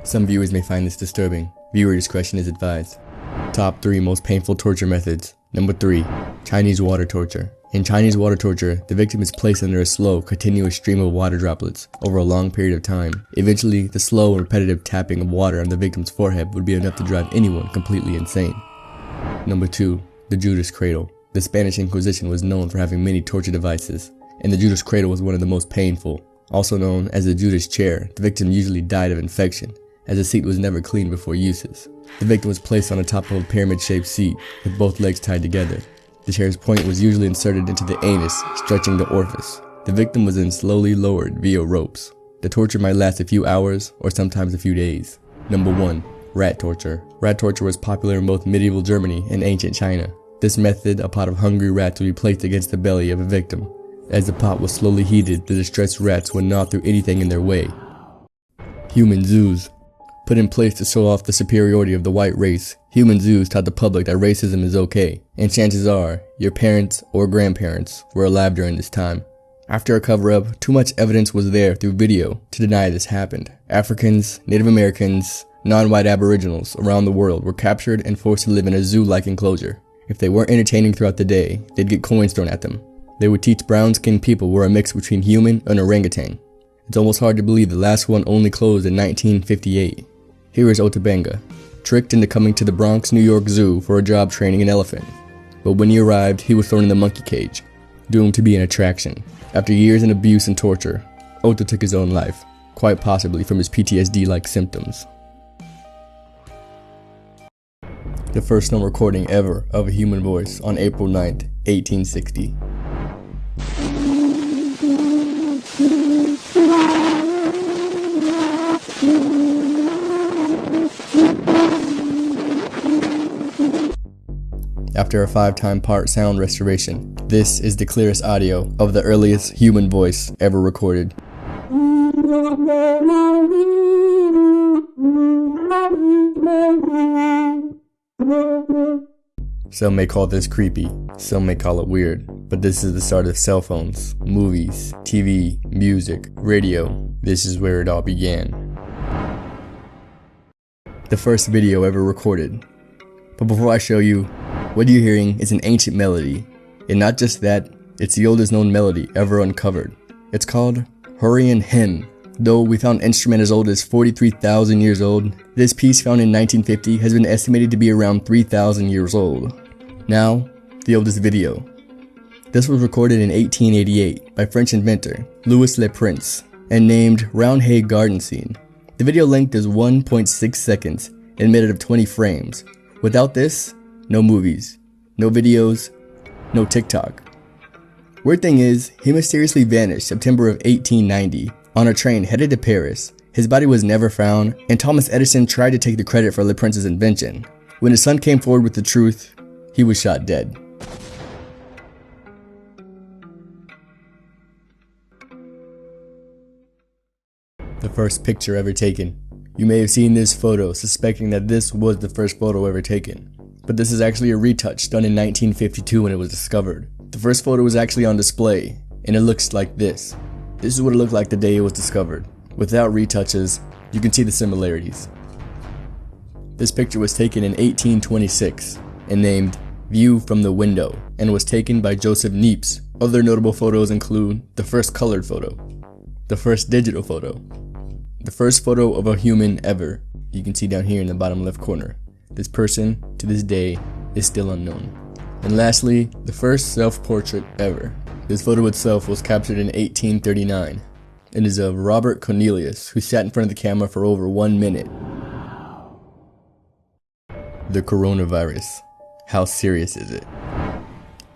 Some viewers may find this disturbing. Viewer discretion is advised. Top 3 most painful torture methods. Number 3. Chinese water torture. In Chinese water torture, the victim is placed under a slow, continuous stream of water droplets over a long period of time. Eventually, the slow and repetitive tapping of water on the victim's forehead would be enough to drive anyone completely insane. Number 2. The Judas Cradle. The Spanish Inquisition was known for having many torture devices, and the Judas Cradle was one of the most painful. Also known as the Judas chair, the victim usually died of infection, as the seat was never cleaned before uses. The victim was placed on the top of a pyramid-shaped seat, with both legs tied together. The chair's point was usually inserted into the anus, stretching the orifice. The victim was then slowly lowered via ropes. The torture might last a few hours, or sometimes a few days. Number 1. Rat torture. Rat torture was popular in both medieval Germany and ancient China. This method, a pot of hungry rats would be placed against the belly of a victim. As the pot was slowly heated, the distressed rats would gnaw through anything in their way. Human zoos. Put in place to show off the superiority of the white race, human zoos taught the public that racism is okay, and chances are, your parents or grandparents were alive during this time. After a cover-up, too much evidence was there through video to deny this happened. Africans, Native Americans, non-white aboriginals around the world were captured and forced to live in a zoo-like enclosure. If they weren't entertaining throughout the day, they'd get coins thrown at them. They would teach brown-skinned people were a mix between human and orangutan. It's almost hard to believe the last one only closed in 1958. Here is Otabanga, tricked into coming to the Bronx, New York Zoo for a job training an elephant. But when he arrived, he was thrown in the monkey cage, doomed to be an attraction. After years in abuse and torture, Ota took his own life, quite possibly from his PTSD-like symptoms. The first known recording ever of a human voice on April 9th, 1860. After a 5-time part sound restoration, this is the clearest audio of the earliest human voice ever recorded. Some may call this creepy, some may call it weird, but this is the start of cell phones, movies, TV, music, radio. This is where it all began. The first video ever recorded. But before I show you, what you're hearing is an ancient melody, and not just that, it's the oldest known melody ever uncovered. It's called Hurrian Hymn. Though we found an instrument as old as 43,000 years old, this piece found in 1950 has been estimated to be around 3,000 years old. Now, the oldest video. This was recorded in 1888 by French inventor Louis Le Prince and named Round Hay Garden Scene. The video length is 1.6 seconds and made out of 20 frames. Without this, no movies, no videos, no TikTok. Weird thing is, he mysteriously vanished September of 1890 on a train headed to Paris. His body was never found, and Thomas Edison tried to take the credit for Le Prince's invention. When his son came forward with the truth, he was shot dead. The first picture ever taken. You may have seen this photo, suspecting that this was the first photo ever taken. But this is actually a retouch done in 1952 when it was discovered. The first photo was actually on display, and it looks like this. This is what it looked like the day it was discovered. Without retouches, you can see the similarities. This picture was taken in 1826 and named View from the Window, and was taken by Joseph Niepce. Other notable photos include the first colored photo, the first digital photo, the first photo of a human ever. You can see down here in the bottom left corner. This person, to this day, is still unknown. And lastly, the first self-portrait ever. This photo itself was captured in 1839. It is of Robert Cornelius, who sat in front of the camera for over 1 minute. The coronavirus. How serious is it?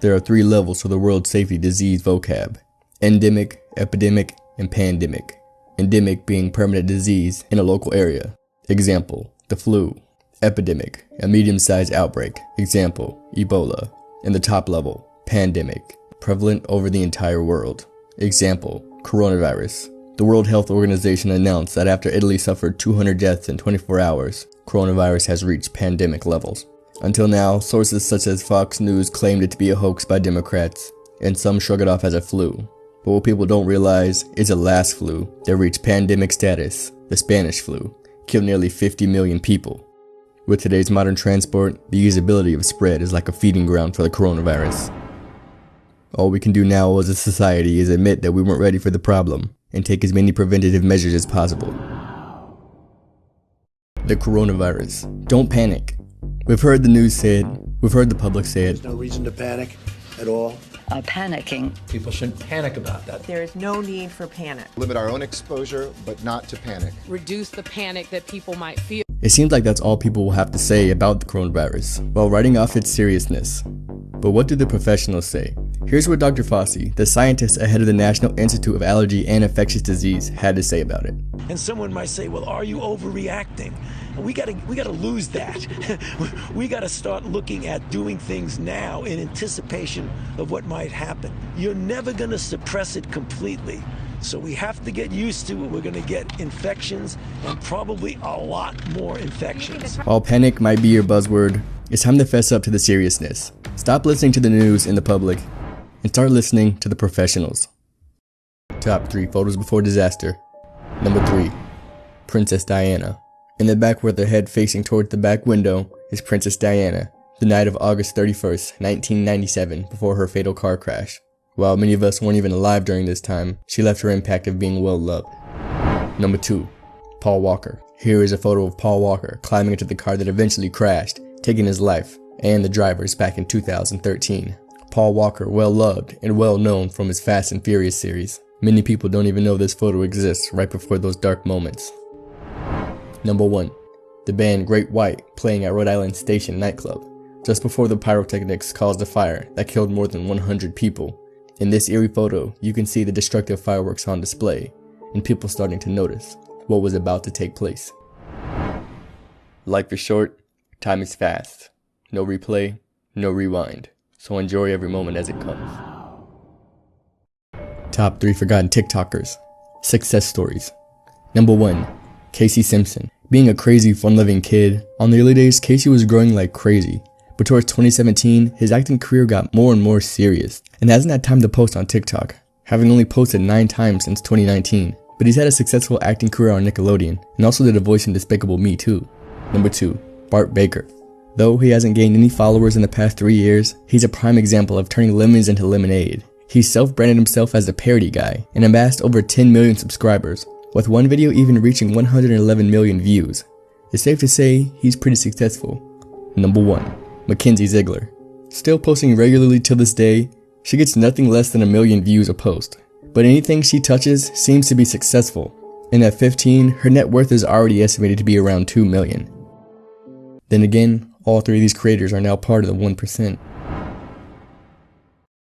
There are 3 levels for the World Safety Disease vocab: endemic, epidemic, and pandemic. Endemic being permanent disease in a local area. Example, the flu. Epidemic, a medium-sized outbreak. Example, Ebola. And the top level, pandemic, prevalent over the entire world. Example, coronavirus. The World Health Organization announced that after Italy suffered 200 deaths in 24 hours, coronavirus has reached pandemic levels. Until now, sources such as Fox News claimed it to be a hoax by Democrats, and some shrug it off as a flu. But what people don't realize is the last flu that reached pandemic status, the Spanish flu, killed nearly 50 million people. With today's modern transport, the usability of spread is like a feeding ground for the coronavirus. All we can do now as a society is admit that we weren't ready for the problem and take as many preventative measures as possible. The coronavirus. Don't panic. We've heard the news say it, we've heard the public say it. There's no reason to panic at all. Panicking. People shouldn't panic about that. There is no need for panic. Limit our own exposure, but not to panic. Reduce the panic that people might feel. It seems like that's all people will have to say about the coronavirus, while writing off its seriousness. But what do the professionals say? Here's what Dr. Fauci, the scientist ahead of the National Institute of Allergy and Infectious Disease, had to say about it. And someone might say, well, are you overreacting? And we gotta lose that. We gotta start looking at doing things now in anticipation of what might happen. You're never gonna suppress it completely. So we have to get used to it. We're gonna get infections and probably a lot more infections. While panic might be your buzzword, it's time to fess up to the seriousness. Stop listening to the news and the public and start listening to the professionals. Top 3 photos before disaster. Number 3, Princess Diana. In the back with her head facing towards the back window is Princess Diana, the night of August 31st, 1997, before her fatal car crash. While many of us weren't even alive during this time, she left her impact of being well loved. Number 2, Paul Walker. Here is a photo of Paul Walker climbing into the car that eventually crashed, taking his life, and the drivers back in 2013. Paul Walker, well loved and well known from his Fast and Furious series. Many people don't even know this photo exists right before those dark moments. Number 1, the band Great White playing at Rhode Island Station nightclub, just before the pyrotechnics caused a fire that killed more than 100 people. In this eerie photo, you can see the destructive fireworks on display, and people starting to notice what was about to take place. Life is short, time is fast. No replay, no rewind. So enjoy every moment as it comes. Top 3 forgotten TikTokers. Success stories. Number 1, Casey Simpson. Being a crazy, fun-loving kid, on the early days, Casey was growing like crazy. But towards 2017, his acting career got more and more serious, and hasn't had time to post on TikTok, having only posted 9 times since 2019. But he's had a successful acting career on Nickelodeon, and also did a voice in Despicable Me too. Number 2, Bart Baker. Though he hasn't gained any followers in the past 3 years, he's a prime example of turning lemons into lemonade. He self-branded himself as the parody guy, and amassed over 10 million subscribers, with one video even reaching 111 million views. It's safe to say he's pretty successful. Number 1, Mckinsey Ziggler. Still posting regularly till this day, she gets nothing less than 1 million views a post. But anything she touches seems to be successful, and at 15, her net worth is already estimated to be around 2 million. Then again, all 3 of these creators are now part of the 1%.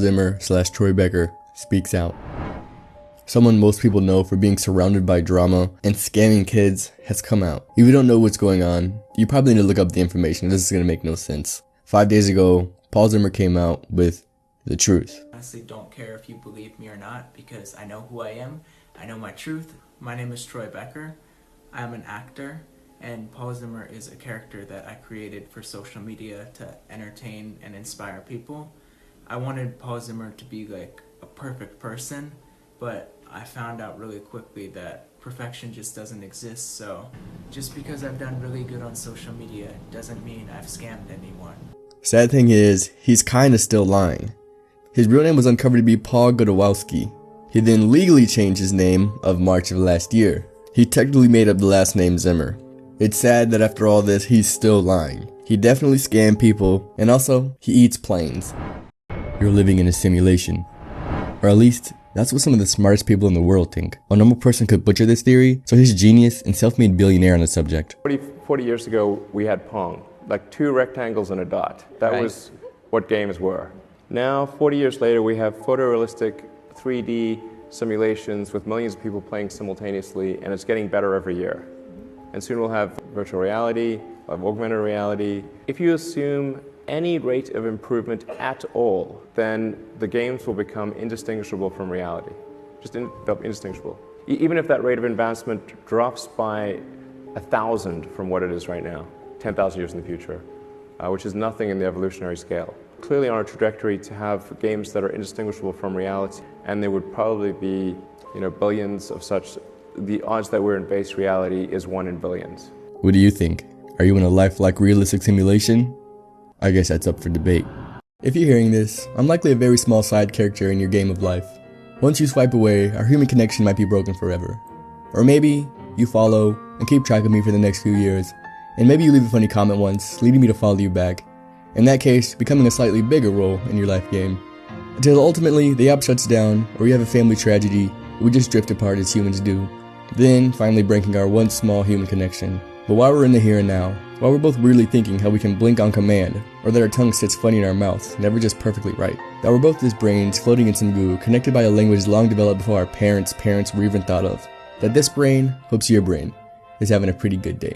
Zimmer/Troy Becker speaks out. Someone most people know for being surrounded by drama and scamming kids has come out. If you don't know what's going on, you probably need to look up the information. This is going to make no sense. 5 days ago, Paul Zimmer came out with the truth. I honestly don't care if you believe me or not, because I know who I am. I know my truth. My name is Troy Becker. I'm an actor, and Paul Zimmer is a character that I created for social media to entertain and inspire people. I wanted Paul Zimmer to be like a perfect person, but I found out really quickly that perfection just doesn't exist. So just because I've done really good on social media doesn't mean I've scammed anyone. Sad thing is, he's kinda still lying. His real name was uncovered to be Paul Godowski. He then legally changed his name of March of last year. He technically made up the last name Zimmer. It's sad that after all this, he's still lying. He definitely scammed people, and also, he eats planes. You're living in a simulation. Or at least, that's what some of the smartest people in the world think. A normal person could butcher this theory, so he's a genius and self-made billionaire on the subject. 40 years ago, we had Pong, like 2 rectangles and a dot. That was what games were. Now, 40 years later, we have photorealistic 3D simulations with millions of people playing simultaneously, and it's getting better every year. And soon we'll have virtual reality, we'll have augmented reality. If you assume any rate of improvement at all, then the games will become indistinguishable from reality. They'll be indistinguishable. Even if that rate of advancement drops by 1,000 from what it is right now, 10,000 years in the future, which is nothing in the evolutionary scale. Clearly on a trajectory to have games that are indistinguishable from reality, and there would probably be, billions of such the odds that we're in base reality is 1 in billions. What do you think? Are you in a lifelike realistic simulation? I guess that's up for debate. If you're hearing this, I'm likely a very small side character in your game of life. Once you swipe away, our human connection might be broken forever. Or maybe you follow and keep track of me for the next few years, and maybe you leave a funny comment once, leading me to follow you back. In that case, becoming a slightly bigger role in your life game. Until ultimately, the app shuts down, or you have a family tragedy, we just drift apart as humans do. Then, finally breaking our once small human connection. But while we're in the here and now, while we're both weirdly thinking how we can blink on command, or that our tongue sits funny in our mouth, never just perfectly right, that we're both just brains floating in some goo, connected by a language long developed before our parents' parents were even thought of, that this brain hopes your brain is having a pretty good day.